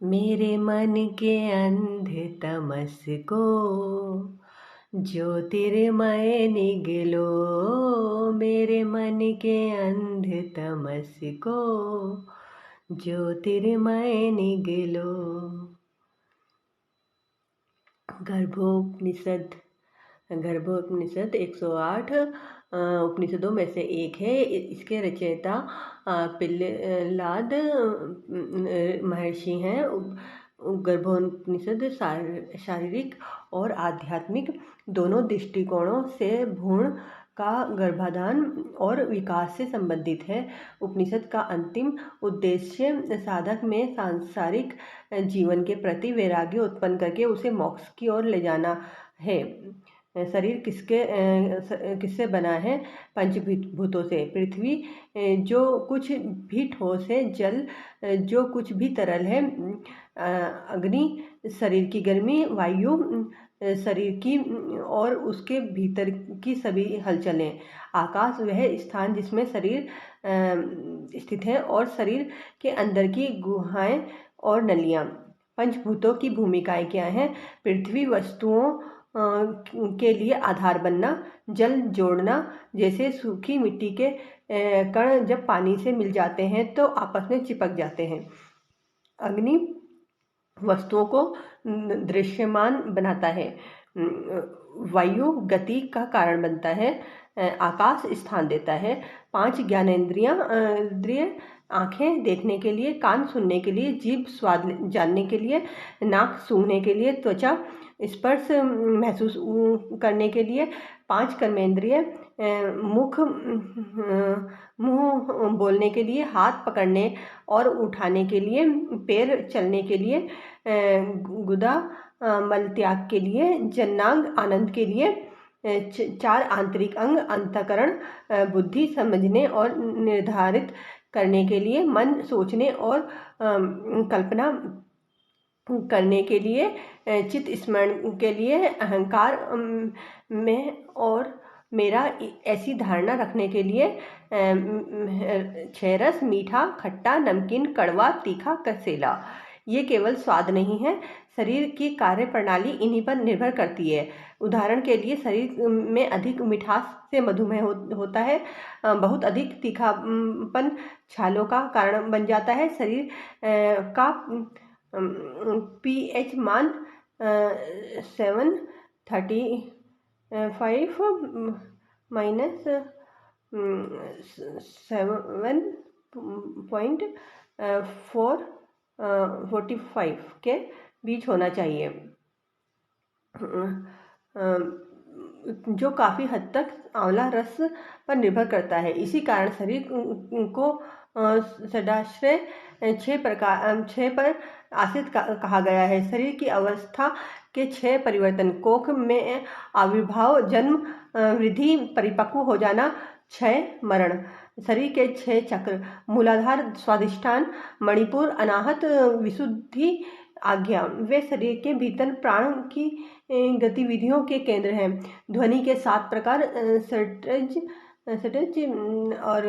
मेरे मन के अंध तमस को ज्योतिर्मय निगलो। मेरे मन के अंध तमस को ज्योतिर्मय निगलो। गर्भोपनिषद। गर्भोपनिषद 108 उपनिषदों में से एक है। इसके रचयिता पिल्लाद महर्षि हैं। गर्भोपनिषद शारीरिक और आध्यात्मिक दोनों दृष्टिकोणों से भ्रूण का गर्भाधान और विकास से संबंधित है। उपनिषद का अंतिम उद्देश्य साधक में सांसारिक जीवन के प्रति वैराग्य उत्पन्न करके उसे मोक्ष की ओर ले जाना है। शरीर किससे बना है? पंचभूतों से। पृथ्वी, जो कुछ भी ठोस है, जल, जो कुछ भी तरल है, अग्नि शरीर की गर्मी, वायु शरीर की और उसके भीतर की सभी हलचलें, आकाश वह स्थान जिसमें शरीर स्थित है और शरीर के अंदर की गुहाएं और नलियां। पंचभूतों की भूमिकाएं क्या हैं? पृथ्वी वस्तुओं के लिए आधार बनना, जल जोड़ना, जैसे सूखी मिट्टी के कण जब पानी से मिल जाते हैं तो आपस में चिपक जाते हैं। अग्नि वस्तुओं को दृश्यमान बनाता है। वायु गति का कारण बनता है। आकाश स्थान देता है। 5 ज्ञानेंद्रिय, आंखें देखने के लिए, कान सुनने के लिए, जीभ स्वाद जानने के लिए, नाक सूंघने के लिए, त्वचा स्पर्श महसूस करने के लिए, 5 कर्मेंद्रिय, मुंह बोलने के लिए, हाथ पकड़ने और उठाने के लिए, पैर चलने के लिए, गुदा मल त्याग के लिए, जन्नांग आनंद के लिए, 4 आंतरिक अंग अंतःकरण बुद्धि समझने और निर्धारित करने के लिए, मन सोचने और कल्पना करने के लिए, चित्त स्मरण के लिए, अहंकार में और मेरा ऐसी धारणा रखने के लिए, 6 रस, मीठा, खट्टा, नमकीन, कड़वा, तीखा, कसेला। ये केवल स्वाद नहीं है, शरीर की कार्य प्रणाली इन्हीं पर निर्भर करती है। उदाहरण के लिए, शरीर में अधिक मिठास से मधुमेह होता है। बहुत अधिक तीखापन छालों का कारण बन जाता है। शरीर का pH मान 735 माइनस 7.45 के बीच होना चाहिए, जो काफ़ी हद तक आंवला रस पर निर्भर करता है। इसी कारण शरीर को षडाश्रय 6 पर आश्रित कहा गया है। शरीर की अवस्था के 6 परिवर्तन: कोख में आविर्भाव, जन्म, वृद्धि, परिपक्व हो जाना, क्षय, मरण। शरीर के 6 चक्र: मूलाधार, स्वादिष्ठान, मणिपुर, अनाहत, विशुद्धि, आज्ञा। वे शरीर के भीतर प्राण की गतिविधियों के केंद्र हैं। ध्वनि के 7 प्रकार: षट्ज और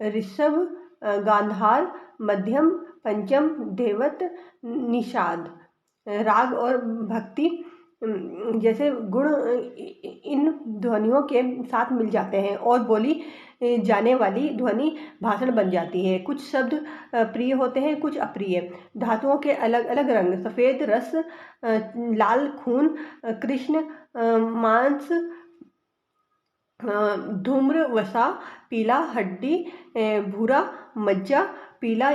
ऋषभ, गांधार, मध्यम, पंचम, धैवत, निषाद। राग और भक्ति जैसे गुण इन ध्वनियों के साथ मिल जाते हैं और बोली जाने वाली ध्वनि भाषण बन जाती है। कुछ शब्द प्रिय होते हैं, कुछ अप्रिय। धातुओं के अलग अलग रंग: सफ़ेद रस, लाल खून, कृष्ण मांस, धूम्र वसा, पीला हड्डी, भूरा मज्जा, पीला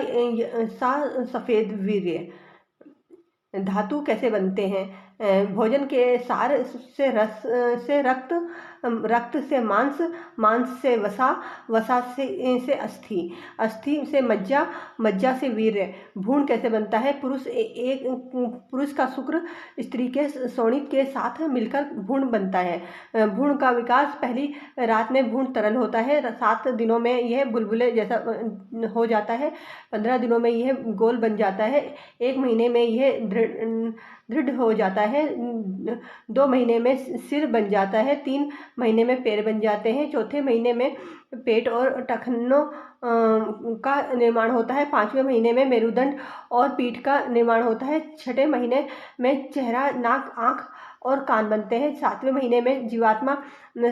सा सफ़ेद वीर्य। धातु कैसे बनते हैं? भोजन के सार से रस से रक्त, रक्त से मांस, मांस से वसा, वसा से अस्थि, अस्थि से मज्जा, मज्जा से वीर्य। भ्रूण कैसे बनता है? पुरुष का शुक्र स्त्री के शोणित के साथ मिलकर भ्रूण बनता है। भ्रूण का विकास: पहली रात में भ्रूण तरल होता है, 7 दिनों में यह बुलबुले जैसा हो जाता है, 15 दिनों में यह गोल बन जाता है, 1 महीने में यह दृढ़ हो जाता है, 2 महीने में सिर बन जाता है, 3 महीने में पैर बन जाते हैं, चौथे महीने में पेट और टखनों का निर्माण होता है, 5वें महीने में मेरुदंड और पीठ का निर्माण होता है, 6ठे महीने में चेहरा, नाक, आँख और कान बनते हैं, 7वें महीने में जीवात्मा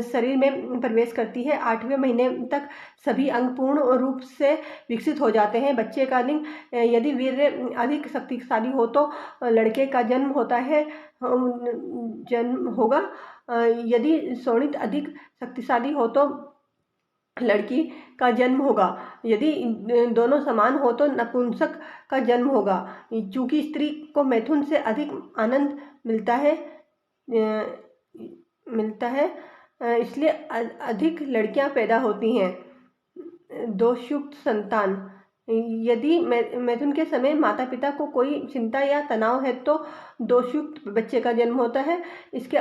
शरीर में प्रवेश करती है, 8वें महीने तक सभी अंग पूर्ण रूप से विकसित हो जाते हैं। बच्चे का लिंग, यदि वीर्य अधिक शक्तिशाली हो तो लड़के का जन्म होता है, जन्म होगा। यदि शोणित अधिक शक्तिशाली हो तो लड़की का जन्म होगा। यदि दोनों समान हो तो नपुंसक का जन्म होगा। चूंकि स्त्री को मैथुन से अधिक आनंद मिलता है इसलिए अधिक लड़कियां पैदा होती हैं। दोषयुक्त संतान, यदि मैथुन के समय माता पिता को कोई चिंता या तनाव है तो दोषयुक्त बच्चे का जन्म होता है। इसके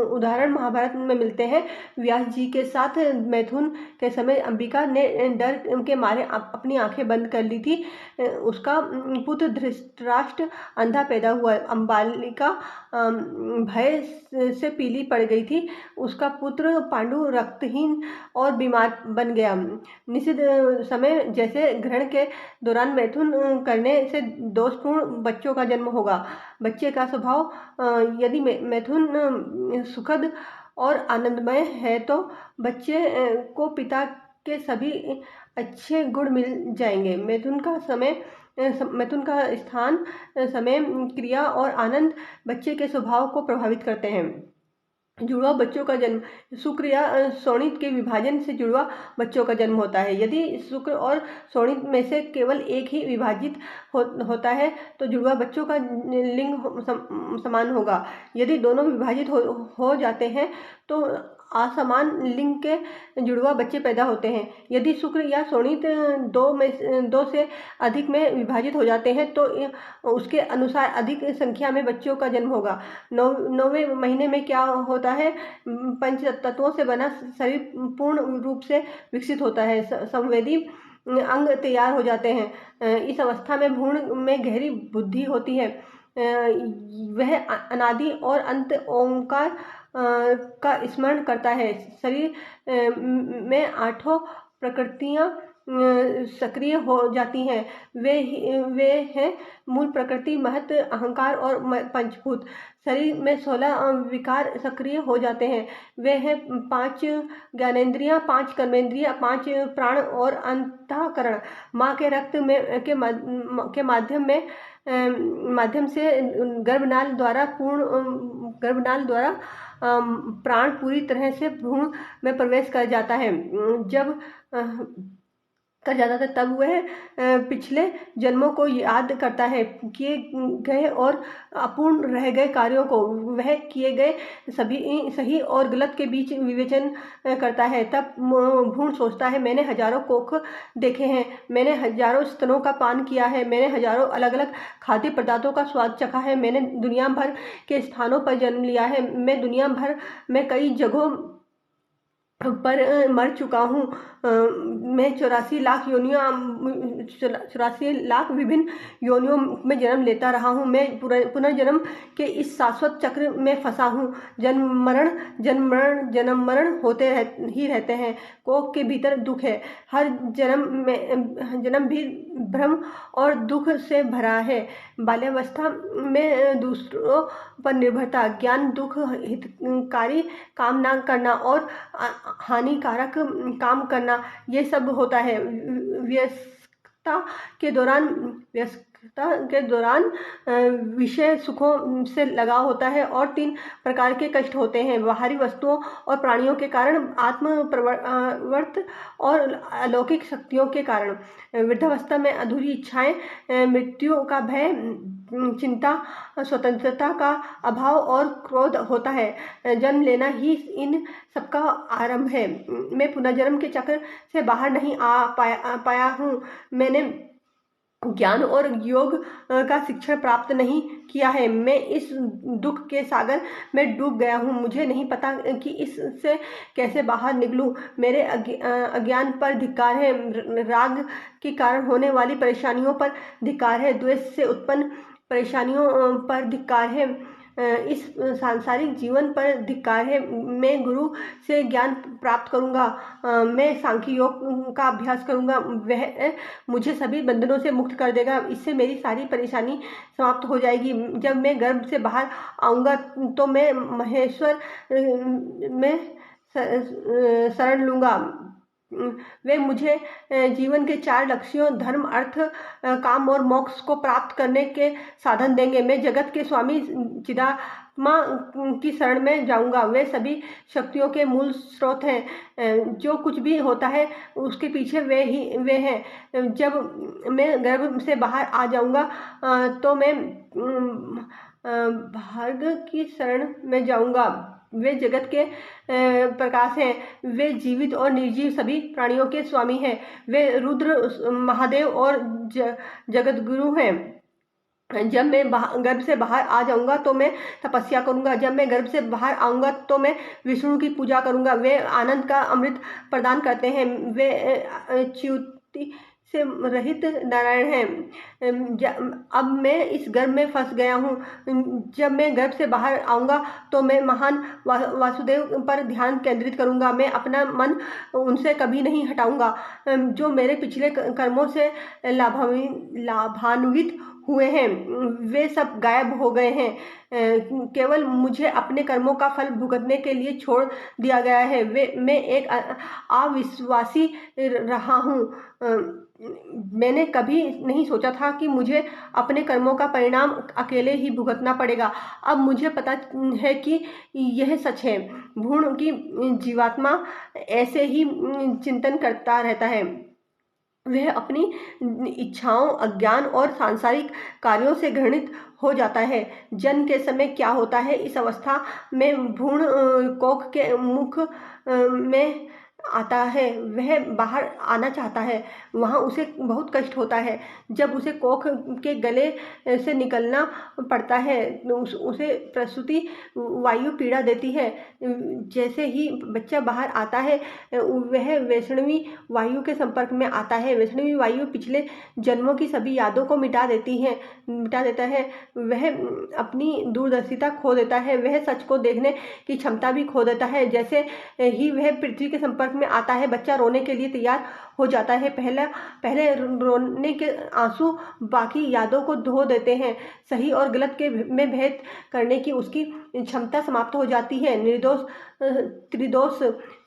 उदाहरण महाभारत में मिलते हैं। व्यास जी के साथ मैथुन के समय अंबिका ने डर के मारे अपनी आंखें बंद कर ली थी। उसका पुत्र धृतराष्ट्र अंधा पैदा हुआ। अंबालिका भय से पीली पड़ गई थी। उसका पुत्र पांडु रक्तहीन और बीमार बन गया। निषिद्ध समय जैसे ग्रहण के दौरान मैथुन करने से दोषपूर्ण बच्चों का जन्म होगा। बच्चे का स्वभाव, यदि मैथुन सुखद और आनंदमय है तो बच्चे को पिता के सभी अच्छे गुण मिल जाएंगे। मैथुन का स्थान, समय, क्रिया और आनंद बच्चे के स्वभाव को प्रभावित करते हैं। जुड़वा बच्चों का जन्म, शुक्र या शोणित के विभाजन से जुड़वा बच्चों का जन्म होता है। यदि शुक्र और शोणित में से केवल एक ही विभाजित होता है तो जुड़वा बच्चों का लिंग समान होगा। यदि दोनों विभाजित हो जाते हैं तो असमान लिंग के जुड़वा बच्चे पैदा होते हैं। यदि शुक्र या शोणित दो से अधिक में विभाजित हो जाते हैं तो उसके अनुसार अधिक संख्या में बच्चों का जन्म होगा। 9वें महीने में क्या होता है, पंच तत्वों से बना शरीर पूर्ण रूप से विकसित होता है, संवेदी अंग तैयार हो जाते हैं। इस अवस्था में भ्रूण में गहरी बुद्धि होती है। वह अनादि और अंत ओंकार का स्मरण करता है। शरीर में 8 प्रकृतियां सक्रिय हो जाती हैं। वे हैं मूल प्रकृति, महत, अहंकार और पंचभूत। शरीर में 16 विकार सक्रिय हो जाते हैं। वे हैं 5 ज्ञानेंद्रियां, 5 कर्मेंद्रियां, 5 प्राण और अंतःकरण। माँ के रक्त में के माध्यम से गर्भनाल द्वारा प्राण पूरी तरह से भ्रूण में प्रवेश कर जाता है। जब तब वह पिछले जन्मों को याद करता है, किए गए और अपूर्ण रह गए कार्यों को। वह किए गए सभी सही और गलत के बीच विवेचन करता है। तब भ्रूण सोचता है, मैंने हजारों कोख देखे हैं, मैंने हजारों स्तनों का पान किया है, मैंने हजारों अलग अलग खाद्य पदार्थों का स्वाद चखा है, मैंने दुनिया भर के स्थानों पर जन्म लिया है, मैं दुनिया भर में कई जगहों पर मर चुका हूँ। मैं 84 लाख विभिन्न योनियों में जन्म लेता रहा हूँ। मैं पुनर्जन्म के इस शाश्वत चक्र में फंसा हूँ। जन्म मरण होते ही रहते हैं। कोख के भीतर दुख है। हर जन्म भी भ्रम और दुख से भरा है। बाल्यावस्था में दूसरों पर निर्भरता, ज्ञान, दुख, हितकारी काम ना करना और हानिकारक काम करना, ये सब होता है। व्यस्तता के दौरान विषय सुखों से लगाव होता है और 3 प्रकार के कष्ट होते हैं, बाहरी वस्तुओं और प्राणियों के कारण, आत्म प्रवृत्त और अलौकिक शक्तियों के कारण। वृद्धावस्था में अधूरी इच्छाएं, मृत्यु का भय, चिंता, स्वतंत्रता का अभाव और क्रोध होता है। जन्म लेना ही इन सबका आरंभ है। मैं पुनर्जन्म के चक्र से बाहर नहीं आ पाया हूँ। मैंने ज्ञान और योग का शिक्षण प्राप्त नहीं किया है। मैं इस दुख के सागर में डूब गया हूँ। मुझे नहीं पता कि इससे कैसे बाहर निकलूं। मेरे अज्ञान पर धिक्कार है। राग के कारण होने वाली परेशानियों पर धिक्कार है। द्वेष से उत्पन्न परेशानियों पर धिक्कार है। इस सांसारिक जीवन पर धिक्कार है। मैं गुरु से ज्ञान प्राप्त करूंगा, मैं सांख्य योग का अभ्यास करूंगा, वह मुझे सभी बंधनों से मुक्त कर देगा। इससे मेरी सारी परेशानी समाप्त हो जाएगी। जब मैं गर्भ से बाहर आऊंगा तो मैं महेश्वर में शरण लूंगा। वे मुझे जीवन के 4 लक्ष्यों धर्म, अर्थ, काम और मोक्ष को प्राप्त करने के साधन देंगे। मैं जगत के स्वामी चिदात्मा की शरण में जाऊंगा। वे सभी शक्तियों के मूल स्रोत हैं। जो कुछ भी होता है उसके पीछे वे हैं। जब मैं गर्भ से बाहर आ जाऊंगा तो मैं भाग्य की शरण में जाऊंगा। वे जगत के प्रकाश हैं। वे जीवित और निर्जीव सभी प्राणियों के स्वामी हैं। वे रुद्र, महादेव और जगत गुरु हैं। जब मैं गर्भ से बाहर आ जाऊंगा तो मैं तपस्या करूंगा। जब मैं गर्भ से बाहर आऊंगा तो मैं विष्णु की पूजा करूंगा। वे आनंद का अमृत प्रदान करते हैं। वे च्युति से रहित नारायण हैं। अब मैं इस गर्भ में फंस गया हूँ। जब मैं गर्भ से बाहर आऊंगा तो मैं महान वासुदेव पर ध्यान केंद्रित करूंगा। मैं अपना मन उनसे कभी नहीं हटाऊंगा। जो मेरे पिछले कर्मों से लाभान्वित हुए हैं वे सब गायब हो गए हैं। केवल मुझे अपने कर्मों का फल भुगतने के लिए छोड़ दिया गया है। मैं एक अविश्वासी रहा हूँ। मैंने कभी नहीं सोचा था कि मुझे अपने कर्मों का परिणाम अकेले ही भुगतना पड़ेगा। अब मुझे पता है कि यह सच है। भ्रूण की जीवात्मा ऐसे ही चिंतन करता रहता है। वह अपनी इच्छाओं, अज्ञान और सांसारिक कार्यों से घृणित हो जाता है। जन्म के समय क्या होता है, इस अवस्था में भ्रूण कोख के मुख में आता है। वह बाहर आना चाहता है। वहाँ उसे बहुत कष्ट होता है। जब उसे कोख के गले से निकलना पड़ता है उसे प्रसूति वायु पीड़ा देती है। जैसे ही बच्चा बाहर आता है वह वैष्णवी वायु के संपर्क में आता है। वैष्णवी वायु पिछले जन्मों की सभी यादों को मिटा देता है। वह अपनी दूरदर्शिता खो देता है। वह सच को देखने की क्षमता भी खो देता है। जैसे ही वह पृथ्वी के संपर्क में आता है बच्चा रोने के लिए तैयार हो जाता है। पहले रोने के आंसू बाकी यादों को धो देते हैं। सही और गलत के में भेद करने की उसकी क्षमता समाप्त हो जाती है। त्रिदोष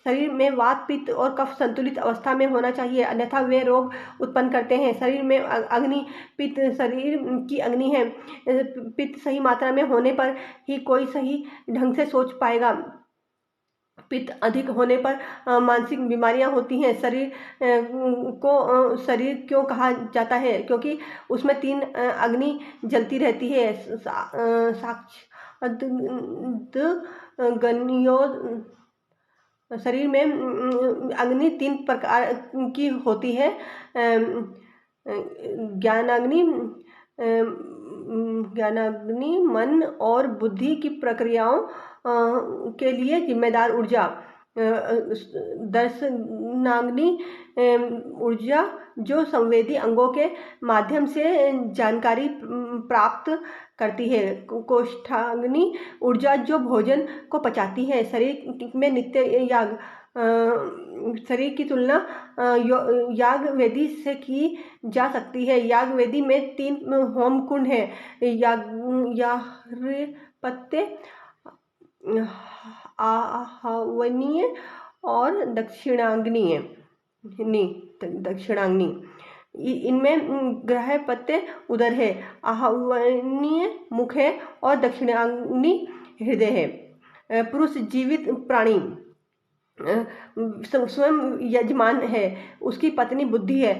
शरीर में वात, पित्त और कफ संतुलित अवस्था में होना चाहिए, अन्यथा वे रोग उत्पन्न करते हैं। शरीर में अग्नि, पित्त शरीर की अग्नि है। पित्त सही मात्रा में होने पर ही कोई सही ढंग से सोच पाएगा। पित्त अधिक होने पर मानसिक बीमारियां होती हैं। शरीर क्यों कहा जाता है? क्योंकि उसमें 3 अग्नि जलती रहती है। गनियो शरीर में अग्नि 3 प्रकार की होती है। ज्ञानाग्नि, मन और बुद्धि की प्रक्रियाओं के लिए जिम्मेदार ऊर्जा। दर्शनाग्नि ऊर्जा जो संवेदी अंगों के माध्यम से जानकारी प्राप्त करती है। कोष्ठाग्नि ऊर्जा जो भोजन को पचाती है। शरीर में नित्य याग। शरीर की तुलना याग वेदी से की जा सकती है। याग वेदी में 3 होम कुंड है। यागपत्य, आहवनीय और दक्षिणाग्नि। इनमें गृहपत्य उदर है, आहवनीय मुख है और दक्षिणाग्नि हृदय है। पुरुष जीवित प्राणी स्वयं यजमान है, उसकी पत्नी बुद्धि है।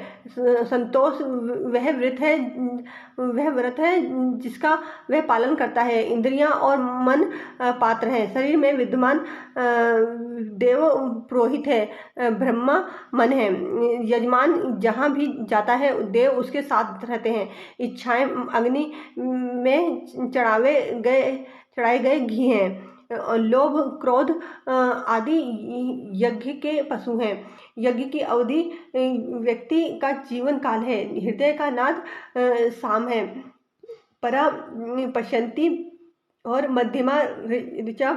संतोष वह व्रत है जिसका वह पालन करता है। इंद्रियां और मन पात्र हैं। शरीर में विद्यमान देव पुरोहित है। ब्रह्मा मन है। यजमान जहाँ भी जाता है देव उसके साथ रहते हैं। इच्छाएं अग्नि में चढ़ाए गए घी हैं। लोभ, क्रोध आदि यज्ञ के पशु हैं। यज्ञ की अवधि व्यक्ति का जीवन काल है। हृदय का नाद साम है। परा पश्यन्ति और मध्यमा ऋचा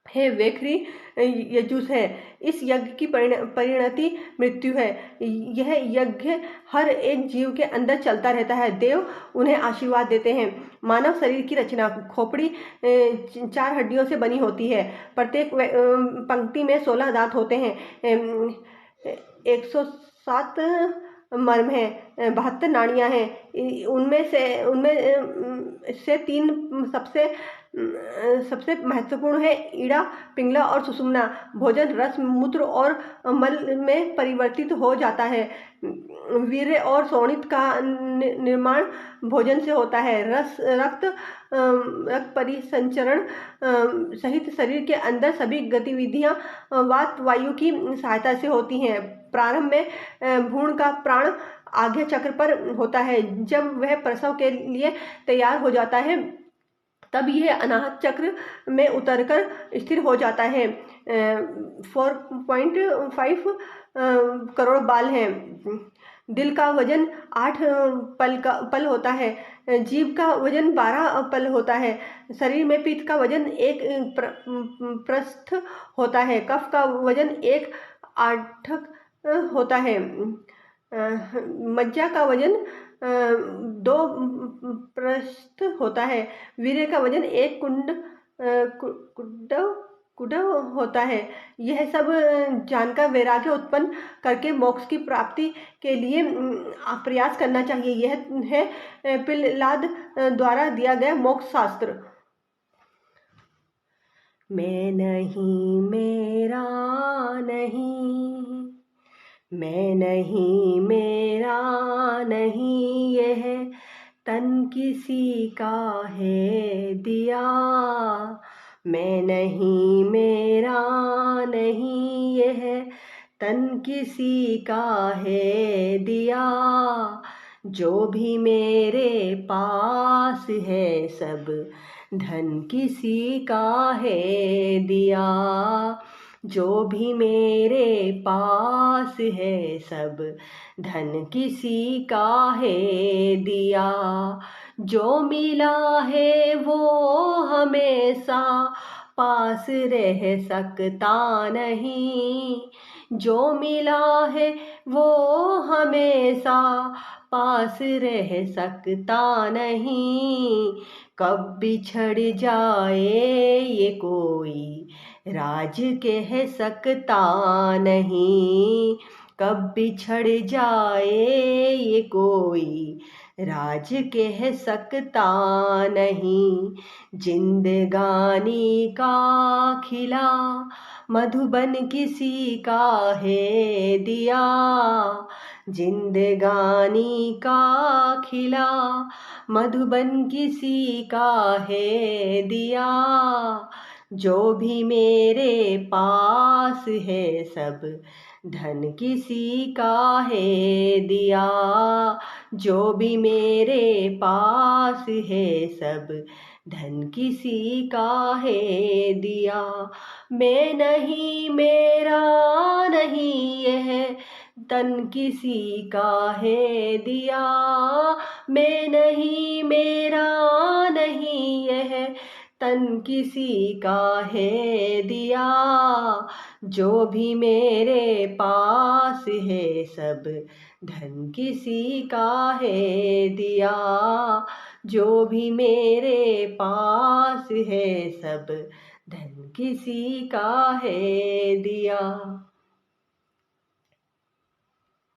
है, वेखरी यजुस है। इस यज्ञ की परिणति मृत्यु है। यह यज्ञ हर एक जीव के अंदर चलता रहता है। देव उन्हें आशीर्वाद देते हैं। मानव शरीर की रचना खोपड़ी 4 हड्डियों से बनी होती है। प्रत्येक पंक्ति में 16 दांत होते हैं। 107 मर्म है, 72 नाड़ियां हैं। उनमें से 3 सबसे महत्वपूर्ण है, ईड़ा, पिंगला और सुषुम्ना। भोजन रस, मूत्र और मल में परिवर्तित हो जाता है। वीर्य और शोणित का निर्माण भोजन से होता है। रक्त परिसंचरण सहित शरीर के अंदर सभी गतिविधियां वात वायु की सहायता से होती हैं। प्रारंभ में भ्रूण का प्राण आज्ञा चक्र पर होता है। जब वह प्रसव के लिए तैयार हो जाता है तब यह अनाहत चक्र में उतरकर स्थिर हो जाता है। 4.5 करोड़ बाल हैं। दिल का वजन 8 पल होता है। जीभ का वजन 12 पल होता है। शरीर में पित्त का वजन 1 पृष्ठ होता है। कफ का वजन 1 आठक होता है। मज्जा का वजन 2 पृष्ठ होता है। वीर्य का वजन 1 कुडव होता है। यह सब जानकर वैराग्य उत्पन्न करके मोक्ष की प्राप्ति के लिए प्रयास करना चाहिए। यह है पिल्लाद द्वारा दिया गया मोक्ष शास्त्र। मैं नहीं, मेरा नहीं, मैं नहीं, मेरा नहीं, यह तन किसी का है दिया। मैं नहीं, मेरा नहीं, यह तन किसी का है दिया। जो भी मेरे पास है सब धन किसी का है दिया। जो भी मेरे पास है सब धन किसी का है दिया। जो मिला है वो हमेशा पास रह सकता नहीं। जो मिला है वो हमेशा पास रह सकता नहीं। कब बिछड़ जाए ये कोई राज कह सकता नहीं। कब बिछड़ जाए ये कोई राज कह सकता नहीं। जिंदगानी का खिला मधुबन किसी का है दिया। जिंदगानी का खिला मधुबन किसी का है दिया। जो भी मेरे पास है सब धन किसी का है दिया। जो भी मेरे पास है सब धन किसी का है दिया। मैं नहीं, मेरा नहीं, यह तन किसी का है दिया। मैं नहीं, मेरा नहीं, यह तन किसी का है दिया। जो भी मेरे पास है सब धन किसी का है दिया। जो भी मेरे पास है सब धन किसी का है दिया।